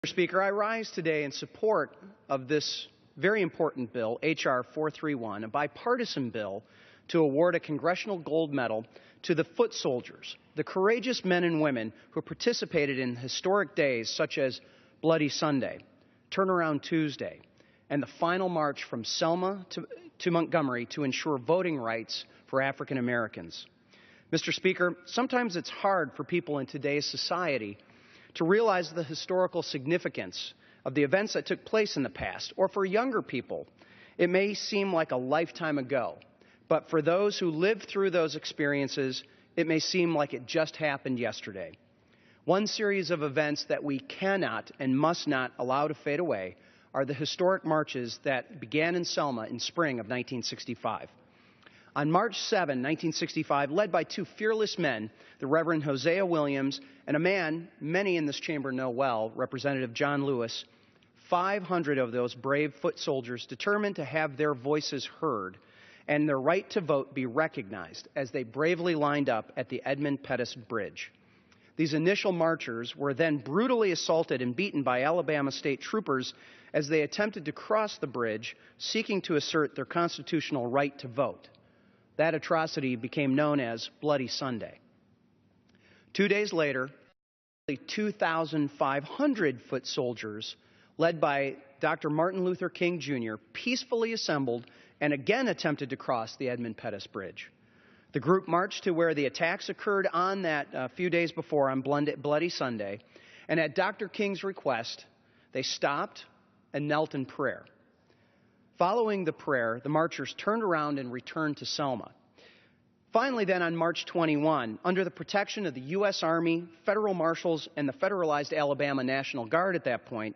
Mr. Speaker, I rise today in support of this very important bill, H.R. 431, a bipartisan bill to award a Congressional Gold Medal to the foot soldiers, the courageous men and women who participated in historic days such as Bloody Sunday, Turnaround Tuesday, and the final march from Selma to Montgomery to ensure voting rights for African Americans. Mr. Speaker, sometimes it's hard for people in today's society to realize the historical significance of the events that took place in the past, or for younger people, it may seem like a lifetime ago. But for those who lived through those experiences, it may seem like it just happened yesterday. One series of events that we cannot and must not allow to fade away are the historic marches that began in Selma in spring of 1965. On March 7, 1965, led by two fearless men, the Reverend Hosea Williams and a man many in this chamber know well, Representative John Lewis, 500 of those brave foot soldiers determined to have their voices heard and their right to vote be recognized as they bravely lined up at the Edmund Pettus Bridge. These initial marchers were then brutally assaulted and beaten by Alabama state troopers as they attempted to cross the bridge, seeking to assert their constitutional right to vote. That atrocity became known as Bloody Sunday. 2 days later, 2,500 foot soldiers, led by Dr. Martin Luther King Jr., peacefully assembled and again attempted to cross the Edmund Pettus Bridge. The group marched to where the attacks occurred on that few days before on Bloody Sunday, and at Dr. King's request, they stopped and knelt in prayer. Following the prayer, the marchers turned around and returned to Selma. Finally, then, on March 21, under the protection of the U.S. Army, federal marshals, and the federalized Alabama National Guard at that point,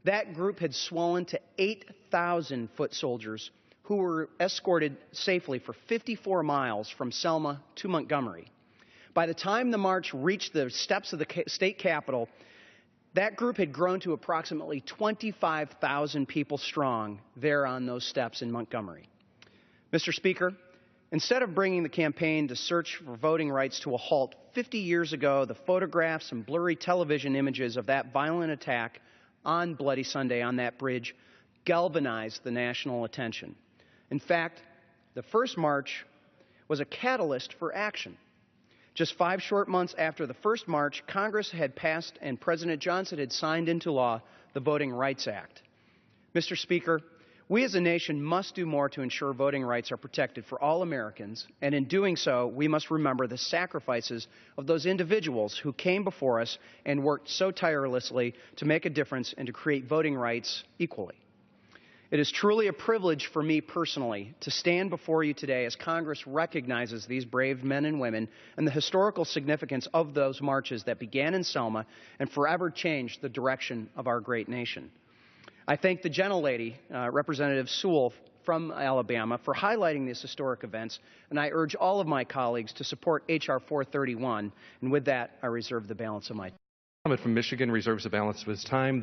that group had swollen to 8,000 foot soldiers who were escorted safely for 54 miles from Selma to Montgomery. By the time the march reached the steps of the state capitol, that group had grown to approximately 25,000 people strong there on those steps in Montgomery. Mr. Speaker, instead of bringing the campaign to search for voting rights to a halt 50 years ago, the photographs and blurry television images of that violent attack on Bloody Sunday on that bridge galvanized the national attention. In fact, the first march was a catalyst for action. Just 5 short months after the first march, Congress had passed and President Johnson had signed into law the Voting Rights Act. Mr. Speaker, we as a nation must do more to ensure voting rights are protected for all Americans, and in doing so, we must remember the sacrifices of those individuals who came before us and worked so tirelessly to make a difference and to create voting rights equally. It is truly a privilege for me personally to stand before you today as Congress recognizes these brave men and women and the historical significance of those marches that began in Selma and forever changed the direction of our great nation. I thank the gentlelady, Representative Sewell from Alabama, for highlighting these historic events, and I urge all of my colleagues to support H.R. 431. And with that, I reserve the balance of my time. From Michigan reserves the balance of his time.